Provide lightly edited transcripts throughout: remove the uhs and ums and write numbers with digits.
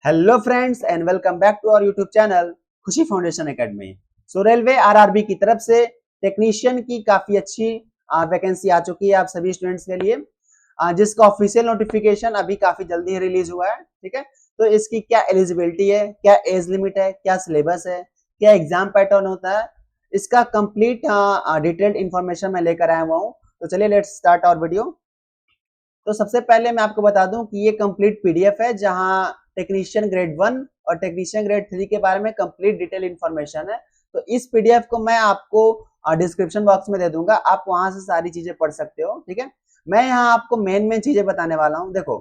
Hello friends and welcome back to our YouTube channel Khushi foundation academy. So railway RRB की तरफ से technician की काफी अच्छी वैकेंसी आ चुकी है आप सभी स्टूडेंट्स के लिए, जिसका ऑफिशियल नोटिफिकेशन अभी काफी जल्दी ही रिलीज हुआ है। ठीक है, तो इसकी क्या एलिजिबिलिटी है, क्या एज लिमिट है, क्या सिलेबस है, क्या एग्जाम पैटर्न होता है, इसका कंप्लीट डिटेल्ड इंफॉर्मेशन मैं लेकर आया हुआ हूँ। तो चलिए लेट्स स्टार्ट आवर वीडियो। तो सबसे पहले मैं आपको बता दूं कि ये कंप्लीट पीडीएफ है जहां टेक्नीशियन ग्रेड 1 और टेक्नीशियन ग्रेड 3 के बारे में कंप्लीट डिटेल इंफॉर्मेशन है। तो इस पीडीएफ को मैं आपको डिस्क्रिप्शन बॉक्स में दे दूंगा, आप वहां से सारी चीजें पढ़ सकते हो। ठीक है, मैं यहाँ आपको मेन मेन चीजें बताने वाला हूँ। देखो,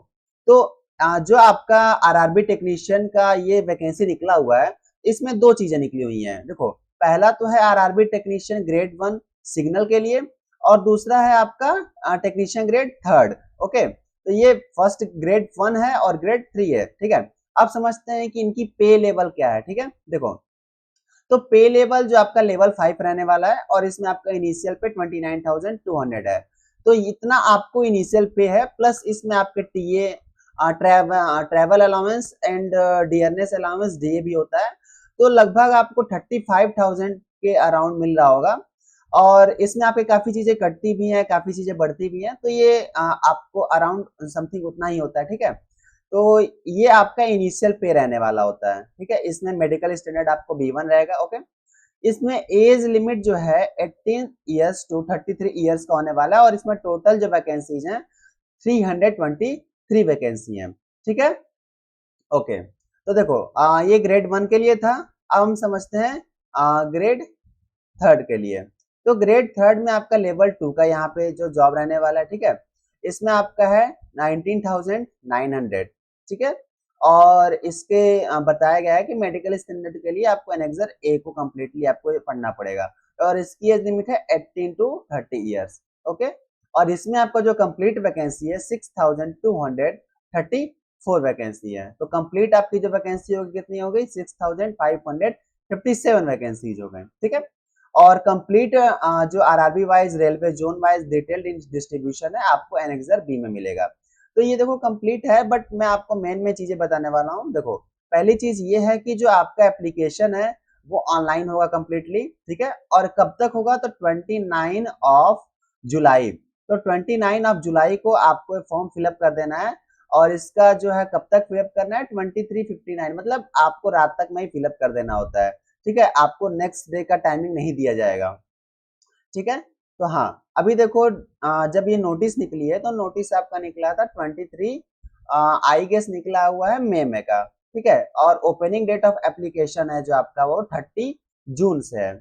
तो जो आपका आरआरबी टेक्नीशियन का ये वैकेंसी निकला हुआ है, इसमें दो चीजें निकली हुई है। देखो, पहला तो है आरआरबी टेक्नीशियन ग्रेड 1 सिग्नल के लिए, और दूसरा है आपका टेक्नीशियन ग्रेड 3। ओके, तो ये फर्स्ट ग्रेड 1 है और ग्रेड 3 है। ठीक है, अब समझते हैं कि इनकी पे लेवल क्या है। ठीक है, देखो, तो पे लेवल जो आपका लेवल 5 रहने वाला है और इसमें आपका इनिशियल पे 29,200 है। तो इतना आपको इनिशियल पे है, प्लस इसमें आपके TA, travel allowance and dearness allowance DA भी होता है। तो लगभग आपको 35,000 के अराउंड मिल रहा होगा, और इसमें आपके काफी चीजें कटती भी हैं, काफी चीजें बढ़ती भी हैं। तो ये आपको अराउंड समथिंग उतना ही होता है। ठीक है, तो ये आपका इनिशियल पे रहने वाला होता है। ठीक है, इसमें मेडिकल स्टैंडर्ड आपको B1 रहेगा। ओके, इसमें एज लिमिट जो है 18 इयर्स टू 33 इयर्स का होने वाला है, और इसमें टोटल जो वैकेंसीज हैं 323 वैकेंसी हैं। ठीक है, ओके, तो देखो, ये ग्रेड 1 के लिए था। अब हम समझते हैं ग्रेड 3 के लिए। तो ग्रेड 3 में आपका लेवल 2 का यहाँ पे जो जॉब रहने वाला है, ठीक है, इसमें आपका है 19,900। ठीक है, और इसके बताया गया है कि मेडिकल स्टैंडर्ड के लिए आपको एनेक्सर ए को कम्प्लीटली आपको पढ़ना पड़ेगा, और इसकी एज लिमिट है 18 टू 30 ईयर्स। ओके, और इसमें आपका जो कंप्लीट वैकेंसी है 6,234 वैकेंसी है। तो कंप्लीट आपकी जो वैकेंसी होगी कितनी हो गई, 6,557 वैकेंसीज हो गई। ठीक है, और कंप्लीट जो RRB wise, railway zone wise detailed distribution है आपको एनेक्सर बी में मिलेगा। तो ये देखो कंप्लीट है, बट मैं आपको मेन में चीजें बताने वाला हूँ। देखो, पहली चीज ये है कि जो आपका एप्लीकेशन है वो ऑनलाइन होगा कंप्लीटली। ठीक है, और कब तक होगा, तो 29 ऑफ जुलाई। तो 29 ऑफ जुलाई को आपको फॉर्म फिलअप कर देना है, और इसका जो है कब तक फिलअप करना है, 23:59, मतलब आपको रात तक में ही फिलअप कर देना होता है। ठीक है, आपको नेक्स्ट डे का टाइमिंग नहीं दिया जाएगा। ठीक है, तो हाँ, अभी देखो, जब ये नोटिस निकली है तो नोटिस आपका निकला था 23 आई गेस निकला हुआ है मई का। ठीक है, और ओपनिंग डेट ऑफ एप्लीकेशन है जो आपका वो 30 जून से है।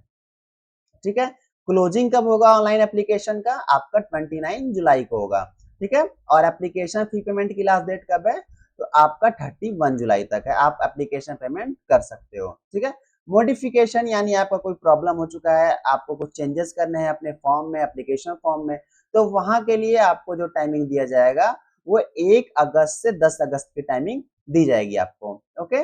ठीक है, क्लोजिंग कब होगा ऑनलाइन एप्लीकेशन का, आपका 29 जुलाई को होगा। ठीक है, और एप्लीकेशन फी पेमेंट की लास्ट डेट कब है, तो आपका 31 जुलाई तक है, आप एप्लीकेशन पेमेंट कर सकते हो। ठीक है, मॉडिफिकेशन यानी आपका कोई प्रॉब्लम हो चुका है, आपको कुछ चेंजेस करने हैं अपने फॉर्म में, एप्लीकेशन फॉर्म में, तो वहां के लिए आपको जो टाइमिंग दिया जाएगा वो 1 अगस्त से 10 अगस्त की टाइमिंग दी जाएगी आपको। Okay,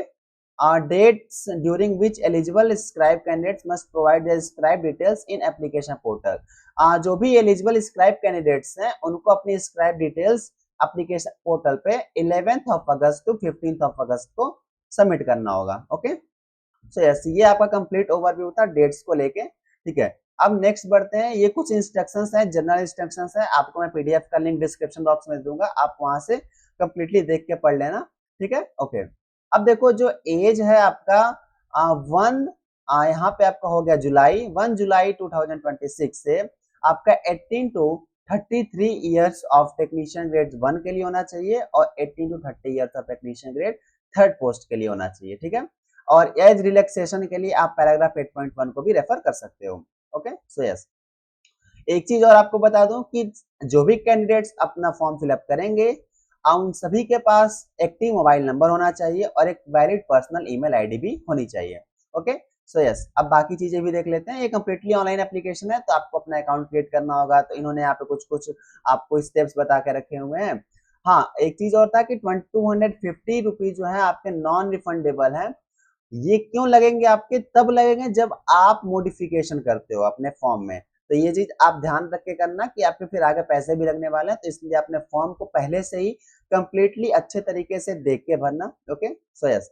dates during which eligible scribe candidates must provide their scribe details in application portal। जो भी एलिजिबल स्क्राइब कैंडिडेट्स हैं उनको अपनी स्क्राइब डिटेल्स एप्लीकेशन पोर्टल पे 11th of August to 15th of August को सबमिट करना होगा। ओके, सो यस, ये आपका कंप्लीट ओवरव्यू था डेट्स को लेके। ठीक है, अब नेक्स्ट बढ़ते हैं। ये कुछ इंस्ट्रक्शंस हैं, जनरल इंस्ट्रक्शंस हैं, आपको मैं पीडीएफ का लिंक डिस्क्रिप्शन बॉक्स में दूंगा, आप वहां से कंप्लीटली देख के पढ़ लेना। ठीक है, ओके, अब देखो, जो एज है आपका वन, यहाँ पे आपका हो गया जुलाई 1 जुलाई 2026 से आपका 18 to 33 years of technician grade 1 के लिए होना चाहिए, और 18 to 30 years of technician grade 3rd post के लिए होना चाहिए। ठीक है, और एज रिलैक्सेशन के लिए आप पैराग्राफ 8.1 को भी रेफर कर सकते हो। ओके, सो यस, एक चीज और आपको बता दूं कि जो भी कैंडिडेट्स अपना फॉर्म फिलअप करेंगे, उन सभी के पास एक्टिव मोबाइल नंबर होना चाहिए और एक वैलिड पर्सनल ईमेल आईडी भी होनी चाहिए। ओके, सो यस, अब बाकी चीजें भी देख लेते हैं। ये कंप्लीटली ऑनलाइन एप्लीकेशन है, तो आपको अपना अकाउंट क्रिएट करना होगा। तो इन्होंने यहाँ पे कुछ कुछ आपको स्टेप्स बता के रखे हुए हैं। हाँ, एक चीज और था कि 250 रुपीज जो है आपके नॉन रिफंडेबल है। ये क्यों लगेंगे आपके, तब लगेंगे जब आप मॉडिफिकेशन करते हो अपने फॉर्म में। तो ये चीज आप ध्यान रख के करना कि आपके फिर आगे पैसे भी लगने वाले हैं, तो इसलिए अपने फॉर्म को पहले से ही कंप्लीटली अच्छे तरीके से देख के भरना। ओके, सो यस,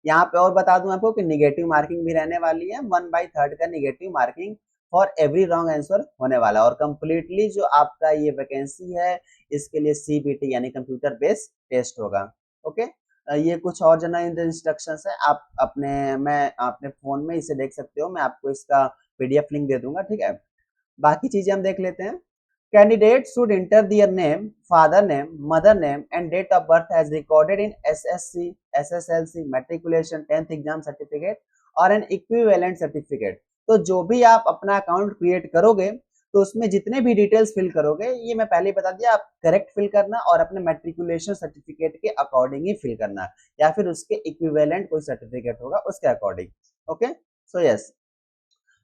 यहाँ पे और बता दूं आपको कि निगेटिव मार्किंग भी रहने वाली है, 1/3 का negative marking for every wrong answer होने वाला है। और कंप्लीटली जो आपका ये वैकेंसी है इसके लिए सीबीटी यानी कंप्यूटर बेस्ड टेस्ट होगा। ओके, ये कुछ और जनरल इंस्ट्रक्शंस है, आप मैं अपने फोन में इसे देख सकते हो, मैं आपको इसका पीडीएफ लिंक दे दूंगा, ठीक है। बाकी चीजें हम देख लेते हैं। Candidates should enter their name, father name, mother name, and date of birth as recorded in SSC, SSLC, matriculation, 10th exam certificate और an equivalent certificate। तो जो भी आप अपना अकाउंट क्रिएट करोगे तो उसमें जितने भी डिटेल्स फिल करोगे, ये मैं पहले ही बता दिया, आप करेक्ट फिल करना और अपने मेट्रिकुलेशन सर्टिफिकेट के अकॉर्डिंग ही फिल करना, या फिर उसके इक्विवेलेंट कोई सर्टिफिकेट होगा उसके according. Okay, so yes,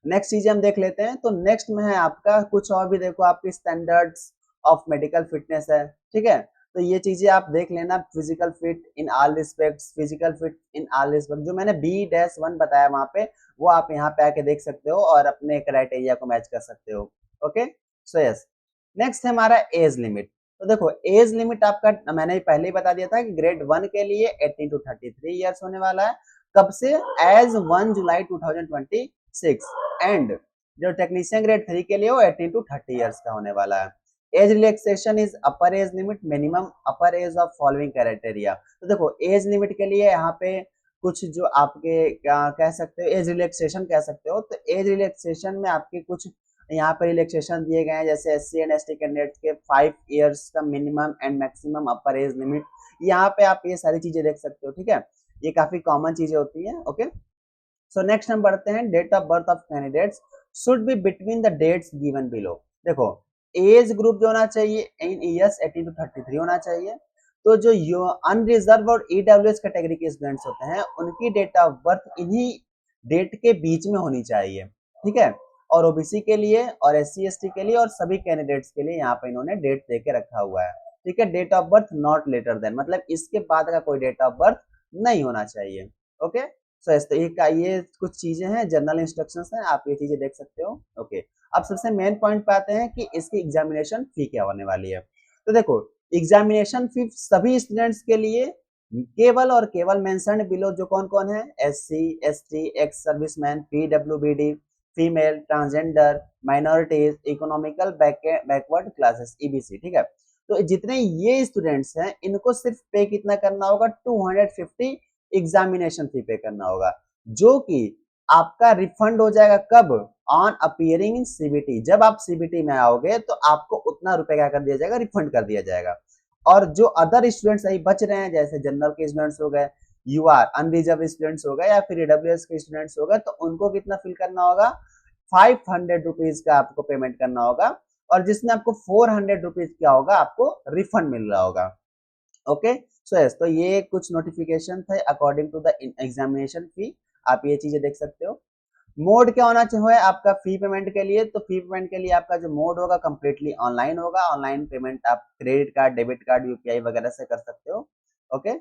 next चीजें हम देख लेते हैं। तो नेक्स्ट में है आपका कुछ और भी, देखो आपकी स्टैंडर्ड्स ऑफ मेडिकल फिटनेस है, ठीक है। तो ये चीजें आप देख लेना, physical fit in all respects, physical fit in all respect, जो मैंने B-1 बताया वहां पे, वो आप यहाँ पे आके देख सकते हो और अपने क्राइटेरिया को मैच कर सकते हो। ओके, सो यस, नेक्स्ट है हमारा एज लिमिट। तो देखो एज लिमिट आपका मैंने पहले ही बता दिया था कि ग्रेड 1 के लिए 18 to 33 ईयर्स होने वाला है। कब से? As 1 July 2026। एंड जो टेक्नीशियन ग्रेड 3 के लिए वो 18 to 30 ईयर्स का होने वाला है। Age relaxation is upper age limit minimum upper as of following criteria. तो देखो एज लिमिट के लिए यहाँ पे कुछ जो आपके क्या कह सकते हो, एज रिलैक्सेशन कह सकते हो। तो एज रिलैक्सेशन में आपके कुछ यहाँ पे रिलैक्सेशन दिए गए हैं, जैसे SC एंड ST कैंडिडेट्स के 5 इयर्स का minimum and maximum upper age limit. यहाँ पे आप ये सारी चीजें देख सकते हो, ठीक है। ये काफी कॉमन चीजें होती है। ओके, सो नेक्स्ट हम बढ़ते हैं, date of birth of candidates should be between the dates given below. देखो एज ग्रुप जो होना चाहिए इन ईयर्स 18 to 33 होना चाहिए। तो जो अनरिजर्व और ईडब्ल्यूएस कैटेगरी के स्टूडेंट्स होते हैं उनकी डेट ऑफ बर्थ इन्हीं डेट के बीच में होनी चाहिए, ठीक है। और ओबीसी के लिए और SC ST के लिए और सभी कैंडिडेट्स के लिए यहाँ पे इन्होंने डेट दे के रखा हुआ है, ठीक है। Date of birth not later than, मतलब इसके बाद का कोई डेट ऑफ बर्थ नहीं होना चाहिए। ओके, सो इस तरीके का ये कुछ चीजें हैं, जनरल इंस्ट्रक्शंस हैं, आप ये चीजें देख सकते हो। ओके, अब सबसे मेन पॉइंट पे आते हैं कि इसकी एग्जामिनेशन फी क्या होने वाली है। तो देखो एग्जामिनेशन फी सभी स्टूडेंट्स के लिए केवल और केवल मेंशन्ड बिलो, जो कौन कौन है, SC ST, ex serviceman, PWBD, female, transgender, minorities, economical backward classes, EBC, ठीक है। तो जितने ये स्टूडेंट्स हैं इनको सिर्फ पे कितना करना होगा, 250 एग्जामिनेशन फी पे करना होगा, जो कि आपका रिफंड हो जाएगा कब, ऑन अपीयरिंग इन CBT। जब आप CBT में आओगे तो आपको उतना रुपए क्या कर दिया जाएगा, रिफंड कर दिया जाएगा। और जो अदर स्टूडेंट्स अभी बच रहे हैं, जैसे जनरल के स्टूडेंट्स हो गए, UR अनरिजर्व स्टूडेंट्स हो गए, या फिर AWS के स्टूडेंट्स हो गए, तो उनको कितना फिल करना होगा, 500 रुपीज का आपको पेमेंट करना होगा, और जिसमें आपको 400 रुपीज क्या होगा, आपको रिफंड मिल रहा होगा। ओके, सो यस, तो ये कुछ नोटिफिकेशन थे according to the examination fee, आप ये चीजें देख सकते हो। मोड क्या होना चाहिए आपका फी पेमेंट के लिए, तो फी पेमेंट के लिए आपका जो मोड होगा कंप्लीटली ऑनलाइन होगा। ऑनलाइन पेमेंट आप credit card, debit card, UPI वगैरह से कर सकते हो। ओके,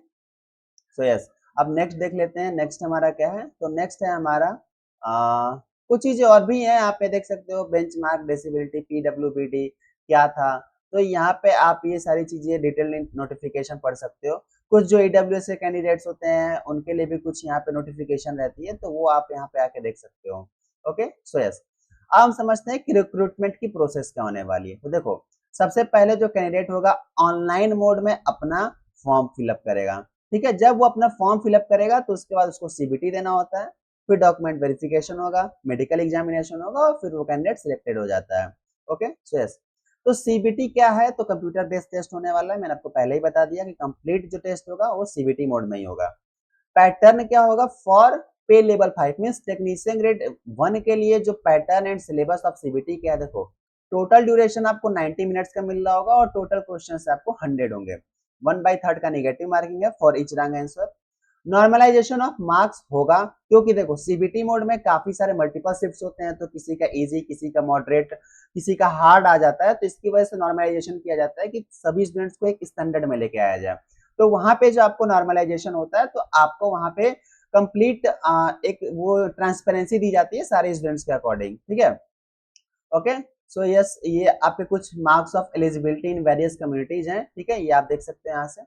सो यस, अब नेक्स्ट देख लेते हैं। नेक्स्ट हमारा क्या है, तो नेक्स्ट है हमारा कुछ चीजें और भी हैं, आप पे देख सकते हो, बेंचमार्क, डिसेबिलिटी, PWBD क्या था। तो यहाँ पे आप ये सारी चीजें डिटेल नोटिफिकेशन पढ़ सकते हो। कुछ जो AWS के कैंडिडेट्स होते हैं उनके लिए भी कुछ यहाँ पे नोटिफिकेशन रहती है, तो वो आप यहाँ पे आके देख सकते हो। ओके, सो यस, अब हम समझते हैं कि रिक्रूटमेंट की प्रोसेस क्या होने वाली है। तो देखो सबसे पहले जो कैंडिडेट होगा ऑनलाइन मोड में अपना फॉर्म फिलअप करेगा, ठीक है। जब वो अपना फॉर्म फिलअप करेगा तो उसके बाद उसको CBT देना होता है, फिर डॉक्यूमेंट वेरिफिकेशन होगा, मेडिकल एग्जामिनेशन होगा, और फिर वो कैंडिडेट सिलेक्टेड हो जाता है। ओके, सो यस, तो CBT क्या है, तो कंप्यूटर बेस्ड टेस्ट होने वाला है। मैंने आपको पहले ही बता दिया कि कंप्लीट जो टेस्ट होगा वो CBT मोड में ही होगा। पैटर्न क्या होगा, फॉर पे लेवल 5 मींस टेक्नीशियन ग्रेड 1 के लिए जो pattern and syllabus of CBT क्या है, देखो टोटल ड्यूरेशन आपको 90 मिनट्स का मिल रहा होगा और टोटल क्वेश्चंस आपको 100 होंगे। 1/3 का नेगेटिव मार्किंग है for each wrong answer. Normalization of marks होगा, क्योंकि देखो CBT मोड में काफी सारे मल्टीपल शिफ्ट्स होते हैं, तो किसी का इजी, किसी का मॉडरेट, किसी का हार्ड आ जाता है, तो इसकी वजह से नॉर्मलाइजेशन किया जाता है कि सभी स्टूडेंट्स को एक स्टैंडर्ड में लेके आया जाए। तो वहां पे जो आपको नॉर्मलाइजेशन होता है, तो आपको वहां पे कंप्लीट एक वो ट्रांसपेरेंसी दी जाती है सारे स्टूडेंट्स के अकॉर्डिंग, ठीक है। ओके। सो यस, ये आपके कुछ marks of eligibility in various communities हैं, ठीक है, ये आप देख सकते हैं यहाँ से।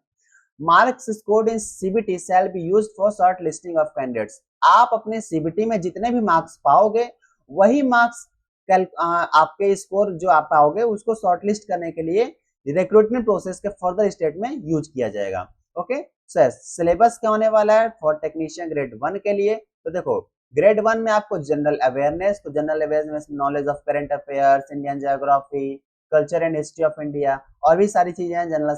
Marks scored in CBT shall be used for short listing of candidates. आप अपने सीबीटी में जितने भी मार्क्स पाओगे वही मार्क्स आपके स्कोर जो आप पाओगे उसको शॉर्टलिस्ट करने के लिए रिक्रूटमेंट प्रोसेस के फर्दर स्टेट में यूज किया जाएगा। ओके। सो सिलेबस क्या होने वाला है फॉर टेक्नीशियन ग्रेड 1 के लिए? तो देखो, ग्रेड 1 में आपको जनरल अवेयरनेस, तो जनरल अवेयरनेस में knowledge of current affairs, Indian geography, culture and history of India, और भी सारी चीजें हैं, जनरल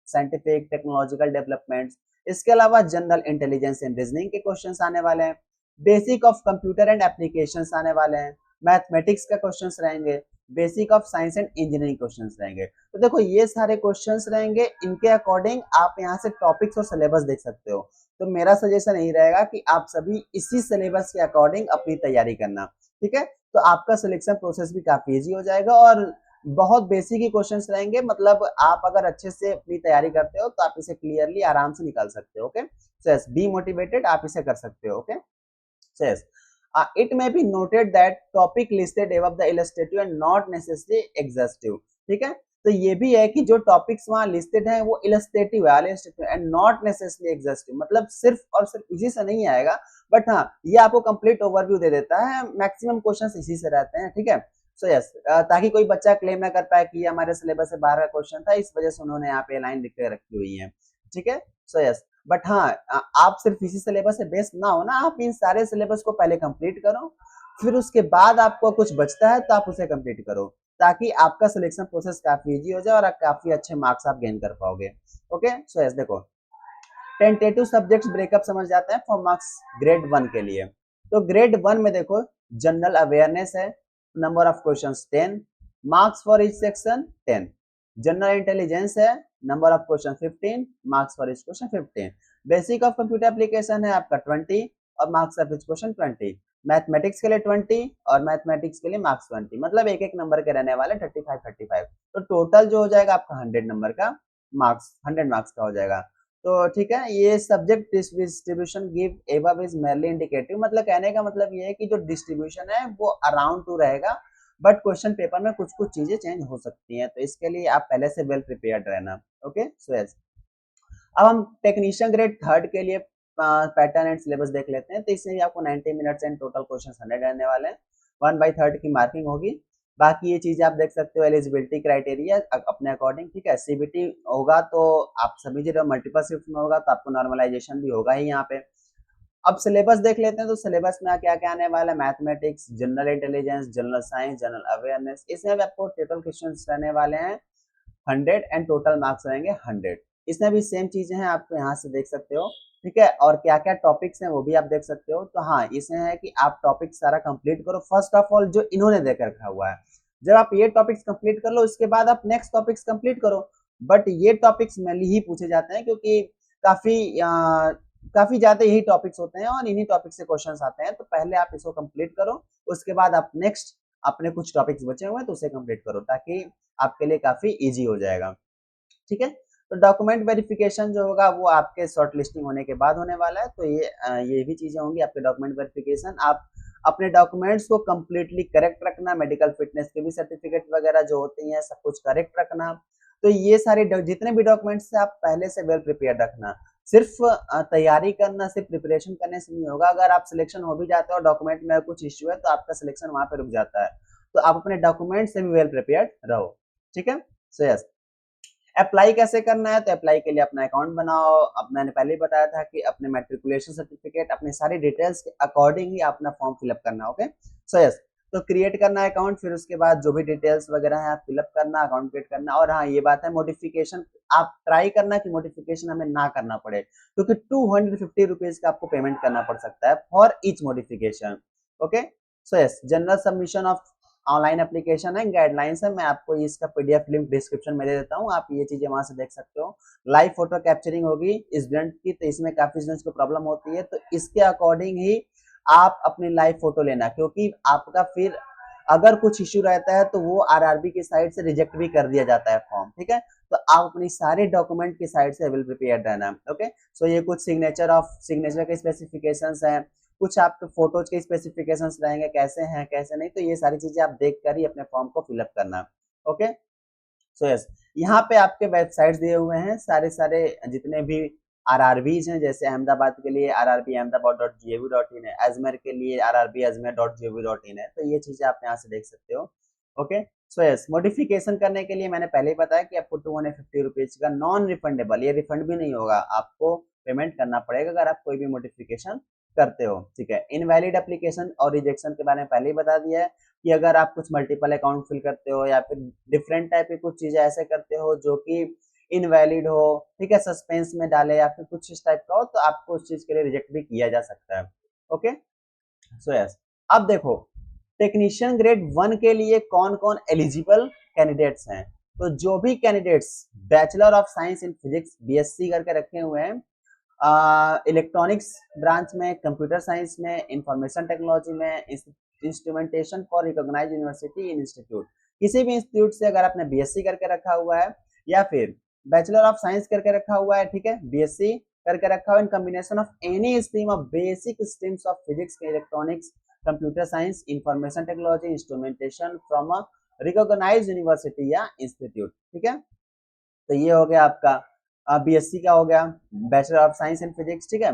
साइंटिफिक टेक्नोलॉजिकल डेवलपमेंट्स। इसके अलावा जनरल इंटेलिजेंस एंड रीजनिंग के क्वेश्चंस आने वाले हैं, basic of computer and applications आने वाले हैं, मैथमेटिक्स का क्वेश्चंस रहेंगे, basic of science and engineering questions रहेंगे। तो देखो ये सारे क्वेश्चंस रहेंगे, इनके अकॉर्डिंग आप यहाँ से टॉपिक्स और सिलेबस देख सकते हो। तो मेरा सजेशन यही रहेगा कि आप सभी इसी सिलेबस के अकॉर्डिंग अपनी तैयारी करना, ठीक है। तो आपका सिलेक्शन प्रोसेस भी काफी इजी हो जाएगा और बहुत बेसिक ही क्वेश्चंस रहेंगे, मतलब आप अगर अच्छे से अपनी तैयारी करते हो तो आप इसे क्लियरली आराम से निकाल सकते हो। Okay. So yes, be motivated, आप इसे कर सकते हो। Okay. So yes, it may be noted that topic listed above the illustrative and not necessarily exhaustive, ठीक है। तो ये भी है कि जो टॉपिक्स वहां लिस्टेड हैं वो इलस्ट्रेटिव है एंड नॉट नेसेसरली एग्जॉस्टिव, मतलब सिर्फ और सिर्फ इसी से नहीं आएगा, बट हाँ ये आपको कंप्लीट ओवरव्यू दे देता है, मैक्सिमम क्वेश्चंस इसी से रहते हैं, ठीक है। सो यस, ताकि कोई बच्चा क्लेम ना कर पाए कि ये हमारे सिलेबस से बाहर का क्वेश्चन था, इस वजह से उन्होंने यहाँ पे लाइन लिख के रखी हुई है, ठीक है। सो यस, बट हाँ आप सिर्फ इसी सिलेबस से बेस्ड ना हो ना, आप इन सारे सिलेबस को पहले कंप्लीट करो, फिर उसके बाद आपको कुछ बचता है तो आप उसे कंप्लीट करो, ताकि आपका सिलेक्शन प्रोसेस काफी इजी हो जाए और आप काफी अच्छे मार्क्स आप गेन कर पाओगे। ओके। सो यस, देखो टेंटेटिव सब्जेक्ट्स ब्रेकअप समझ जाते हैं फॉर मार्क्स ग्रेड 1 के लिए। तो ग्रेड 1 में देखो जनरल अवेयरनेस है, number of questions 10, marks for each section 10। General intelligence है, number of question 15, marks for each question 15। Basic of computer application है आपका 20 और marks of each question 20। Mathematics के लिए 20 और मैथमेटिक्स के लिए मार्क्स 20, मतलब एक एक नंबर के रहने वाले 35। तो टोटल जो हो जाएगा आपका 100 नंबर का मार्क्स, 100 मार्क्स का हो जाएगा। तो ठीक है, ये subject distribution give above is merely indicative, मतलब कहने का मतलब ये है कि जो डिस्ट्रीब्यूशन है वो अराउंड टू रहेगा, बट क्वेश्चन पेपर में कुछ कुछ चीजें चेंज हो सकती हैं, तो इसके लिए आप पहले से वेल प्रिपेयर्ड रहना। ओके। सो यस, अब हम टेक्नीशियन ग्रेड 3 के लिए पैटर्न एंड सिलेबस देख लेते हैं। तो इसमें भी आपको 90 मिनट्स एंड टोटल क्वेश्चन 100 रहने वाले हैं, 1/3 की मार्किंग होगी। बाकी ये चीजें आप देख सकते हो, एलिजिबिलिटी क्राइटेरिया अपने अकॉर्डिंग, ठीक है। सीबीटी होगा तो आप सभी जगह मल्टीपल शिफ्ट में होगा तो आपको नॉर्मलाइजेशन भी होगा ही यहाँ पे। अब सिलेबस देख लेते हैं, तो सिलेबस में क्या क्या आने वाला है, mathematics, general intelligence, general science, general awareness, इसमें भी आपको टोटल क्वेश्चन रहने वाले हैं 100 एंड टोटल मार्क्स रहेंगे 100। इसमें भी सेम चीजें हैं, आपको यहाँ से देख सकते हो, ठीक है। और क्या क्या टॉपिक्स हैं वो भी आप देख सकते हो। तो हाँ, इसमें है कि आप टॉपिक सारा कंप्लीट करो फर्स्ट ऑफ ऑल, जो इन्होंने देकर रखा हुआ है। जब आप ये टॉपिक्स कंप्लीट कर लो इसके बाद आप नेक्स्ट टॉपिक्स कंप्लीट करो, बट ये टॉपिक्स मेनली ही पूछे जाते हैं क्योंकि काफी काफी ज्यादा यही टॉपिक्स होते हैं और इन्हीं टॉपिक से क्वेश्चंस आते हैं। तो पहले आप इसको कंप्लीट करो, उसके बाद आप नेक्स्ट अपने कुछ टॉपिक्स बचे हुए हैं तो उसे कंप्लीट करो, ताकि आपके लिए काफी इजी हो जाएगा, ठीक है। तो डॉक्यूमेंट वेरिफिकेशन जो होगा वो आपके शॉर्ट लिस्टिंग होने के बाद होने वाला है। तो ये भी चीजें होंगी आपके डॉक्यूमेंट वेरिफिकेशन। आप अपने डॉक्यूमेंट्स को कंप्लीटली करेक्ट रखना, मेडिकल फिटनेस के भी सर्टिफिकेट वगैरह जो होती हैं सब कुछ करेक्ट रखना। तो ये सारे जितने भी डॉक्यूमेंट्स है आप पहले से वेल प्रिपेयर रखना। सिर्फ तैयारी करना, सिर्फ प्रिपरेशन करने से नहीं होगा। अगर आप सिलेक्शन हो भी जाते हो और डॉक्यूमेंट में कुछ इश्यू है तो आपका सिलेक्शन वहां पे रुक जाता है। तो आप अपने डॉक्यूमेंट से भी वेल प्रिपेयर्ड रहो, ठीक है। सो यस, अप्लाई कैसे करना है? तो अप्लाई के लिए अपना अकाउंट बनाओ। अब मैंने पहले ही बताया था कि अपने मैट्रिकुलेशन सर्टिफिकेट, अपनी सारी डिटेल्स के अकॉर्डिंग ही अपना फॉर्म फिलअप करना। ओके। सो यस, तो क्रिएट करना है अकाउंट, फिर उसके बाद जो भी डिटेल्स वगैरह है आप फिलअप करना, अकाउंट क्रिएट करना। और हाँ ये बात है, मॉडिफिकेशन आप ट्राई करना कि मॉडिफिकेशन हमें ना करना पड़े, क्योंकि 250 रुपीज का आपको पेमेंट करना पड़ सकता है for each modification. Okay. So yes, general submission of online application है, गाइडलाइंस है, मैं आपको इसका पीडीएफ लिंक डिस्क्रिप्शन में दे देता हूँ, आप ये चीजें वहां से देख सकते हो। लाइव फोटो कैप्चरिंग होगी स्टूडेंट की, तो इसमें काफी स्टूडेंट्स को प्रॉब्लम होती है, तो इसके अकॉर्डिंग ही आप अपनी लाइव फोटो लेना, क्योंकि आपका फिर अगर कुछ इश्यू रहता है तो वो आरआरबी की साइड से रिजेक्ट भी कर दिया जाता है फॉर्म, ठीक है। तो आप अपनी सारे डॉक्यूमेंट की साइड से वेल प्रिपेयर्ड रहना। ओके। सो ये कुछ सिग्नेचर के स्पेसिफिकेशंस हैं, कुछ आपके फोटोज के स्पेसिफिकेशंस रहेंगे, कैसे हैं कैसे नहीं, तो ये सारी चीजें आप देख कर ही अपने फॉर्म को फिलअप करना। ओके, सो यस, यहाँ पे आपके वेबसाइट्स दिए हुए हैं, सारे सारे जितने भी आरआरबीज हैं, जैसे अहमदाबाद के लिए आरआरबी ahmedabad.gov.in है, अजमेर के लिए आरआरबी ajmer.gov.in है, तो ये चीजें आप यहाँ से देख सकते हो। ओके, सो यस, मॉडिफिकेशन करने के लिए मैंने पहले ही बताया कि आपको 250 रुपीज का नॉन रिफंडेबल, ये रिफंड भी नहीं होगा, आपको पेमेंट करना पड़ेगा अगर आप कोई भी मॉडिफिकेशन करते हो। ठीक है, इनवैलिड एप्लीकेशन और रिजेक्शन के बारे में पहले ही बता दिया है कि अगर आप कुछ मल्टीपल अकाउंट फिल करते हो या फिर डिफरेंट टाइप की कुछ चीजें ऐसे करते हो जो कि इनवैलिड हो, ठीक है, सस्पेंस में डाले या फिर कुछ इस टाइप का हो, तो आपको उस चीज के लिए रिजेक्ट भी किया जा सकता है। ओके, सो यस, अब देखो टेक्नीशियन ग्रेड 1 के लिए कौन कौन एलिजिबल कैंडिडेट्स हैं। तो जो भी candidates bachelor of science in physics BSc करके रखे हुए हैं, इलेक्ट्रॉनिक्स ब्रांच में, कंप्यूटर साइंस में, इंफॉर्मेशन टेक्नोलॉजी में, instrumentation for recognized university in institute, किसी भी इंस्टीट्यूट से अगर आपने बीएससी करके रखा हुआ है या फिर बैचलर ऑफ साइंस करके रखा हुआ है, ठीक है, बीएससी करके रखा हुआ in combination of any stream of basic streams of physics, electronics, computer science, information technology, instrumentation from a recognized university या इंस्टीट्यूट। ठीक है, तो ये हो गया आपका बीएससी का हो गया, bachelor of science in physics. ठीक है,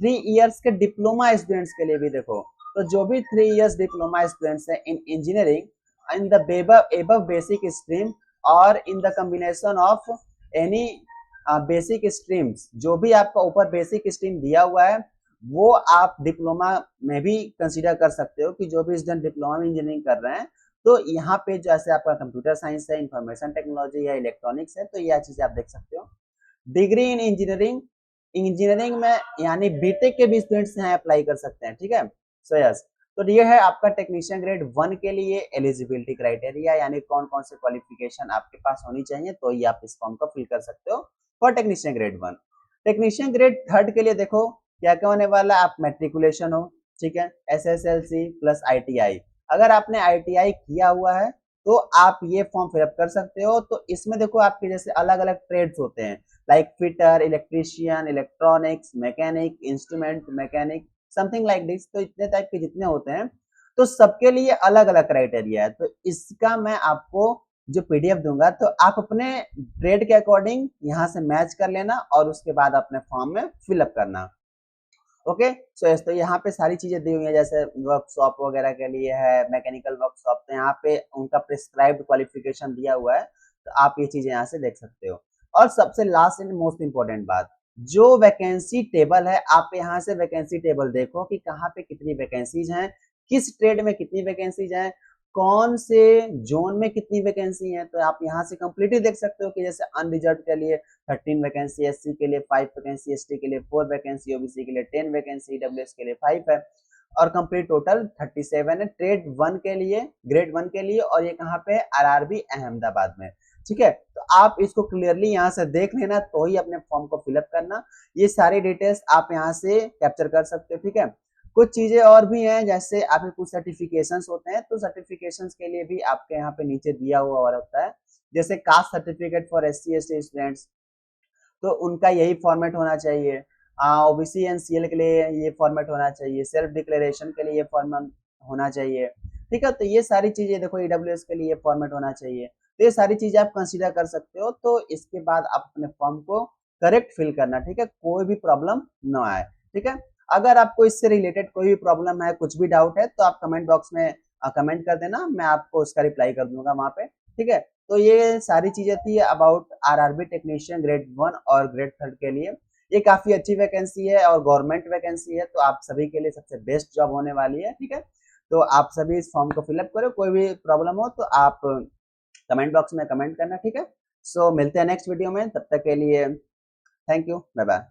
3 इयर्स के डिप्लोमा स्टूडेंट्स के लिए भी देखो, तो जो भी 3 इयर्स डिप्लोमा स्टूडेंट्स हैं in engineering in the above basic stream और in the combination of any basic streams, जो भी आपका ऊपर बेसिक स्ट्रीम दिया हुआ है वो आप डिप्लोमा में भी कंसीडर कर सकते हो कि जो भी स्टूडेंट डिप्लोमा में इंजीनियरिंग कर रहे हैं, तो यहाँ पे जैसे आपका कंप्यूटर साइंस है, इंफॉर्मेशन टेक्नोलॉजी या इलेक्ट्रॉनिक्स है, तो यह चीजें आप देख सकते हो। डिग्री इन इंजीनियरिंग, इंजीनियरिंग में यानी बीटेक के भी स्टूडेंट्स यहाँ अप्लाई कर सकते हैं। ठीक है, सो यस, तो ये है आपका टेक्नीशियन ग्रेड 1 के लिए एलिजिबिलिटी क्राइटेरिया, यानी कौन कौन से क्वालिफिकेशन आपके पास होनी चाहिए, तो ये आप इस फॉर्म को फिल कर सकते हो for technician grade 1। Technician grade 3 के लिए देखो क्या क्या होने वाला, आप मेट्रिकुलेशन हो, ठीक है, एसएसएलसी प्लस आईटीआई, अगर आपने आईटीआई किया हुआ है तो आप ये फॉर्म फिलअप कर सकते हो। तो इसमें देखो आपके जैसे अलग अलग ट्रेड्स होते हैं, like fitter, electrician, electronics, mechanic, instrument mechanic, something like this, तो इतने टाइप के जितने होते हैं, तो सबके लिए अलग अलग क्राइटेरिया है। तो इसका मैं आपको जो पीडीएफ दूंगा, तो आप अपने ट्रेड के अकॉर्डिंग यहाँ से मैच कर लेना और उसके बाद अपने फॉर्म में फिलअप करना। ओके, सो तो यहाँ पे सारी चीजें दी हुई है, जैसे वर्कशॉप वगैरह के लिए है, मैकेनिकल वर्कशॉप, तो यहाँ पे उनका प्रिस्क्राइब्ड क्वालिफिकेशन दिया हुआ है, तो आप ये चीजें यहाँ से देख सकते हो। और सबसे लास्ट एंड मोस्ट इंपॉर्टेंट बात, जो वैकेंसी टेबल है, आप यहाँ से वैकेंसी टेबल देखो कि कहाँ पे कितनी वैकेंसीज हैं, किस ट्रेड में कितनी वैकेंसीज हैं, कौन से जोन में कितनी वैकेंसी है, तो आप यहाँ से कंप्लीटली देख सकते हो कि जैसे अनरिजर्व के लिए 13 वैकेंसी, एससी के लिए 5 वैकेंसी, एसटी के लिए 4 वैकेंसी, ओबीसी के लिए 10 वैकेंसी, ईडब्ल्यूएस के लिए 5 है, और कंप्लीट टोटल 37 है ट्रेड 1 के लिए, ग्रेड 1 के लिए, और ये कहाँ पे है, आरआरबी अहमदाबाद में। ठीक है, तो आप इसको क्लियरली यहाँ से देख लेना, तो ही अपने फॉर्म को फिलअप करना। ये सारी डिटेल्स आप यहाँ से कैप्चर कर सकते हो। ठीक है, कुछ चीजें और भी हैं, जैसे आपके कुछ सर्टिफिकेशंस होते हैं, तो सर्टिफिकेशंस के लिए भी आपके यहाँ पे नीचे दिया हुआ होता है, जैसे caste certificate for SC ST students, तो उनका यही फॉर्मेट होना चाहिए। ओबीसी एंड सीएल के लिए ये फॉर्मेट होना चाहिए, सेल्फ डिक्लेरेशन के लिए ये फॉर्मेट होना चाहिए। ठीक है, तो ये सारी चीजें देखो, ईडब्ल्यूएस के लिए फॉर्मेट होना चाहिए, तो ये सारी चीजें आप कंसीडर कर सकते हो। तो इसके बाद आप अपने फॉर्म को करेक्ट फिल करना, ठीक है, कोई भी प्रॉब्लम ना आए। ठीक है, अगर आपको इससे रिलेटेड कोई भी प्रॉब्लम है, कुछ भी डाउट है, तो आप कमेंट बॉक्स में कमेंट कर देना, मैं आपको उसका रिप्लाई कर दूंगा वहां पे। ठीक है, तो ये सारी चीजें थी अबाउट आरआरबी टेक्नीशियन ग्रेड 1 और ग्रेड 3 के लिए। ये काफी अच्छी वैकेंसी है और गवर्नमेंट वैकेंसी है, तो आप सभी के लिए सबसे बेस्ट जॉब होने वाली है। ठीक है, तो आप सभी इस फॉर्म को फिलअप करो, कोई भी प्रॉब्लम हो तो आप कमेंट बॉक्स में कमेंट करना। ठीक है, सो मिलते हैं नेक्स्ट वीडियो में, तब तक के लिए थैंक यू, बाय बाय।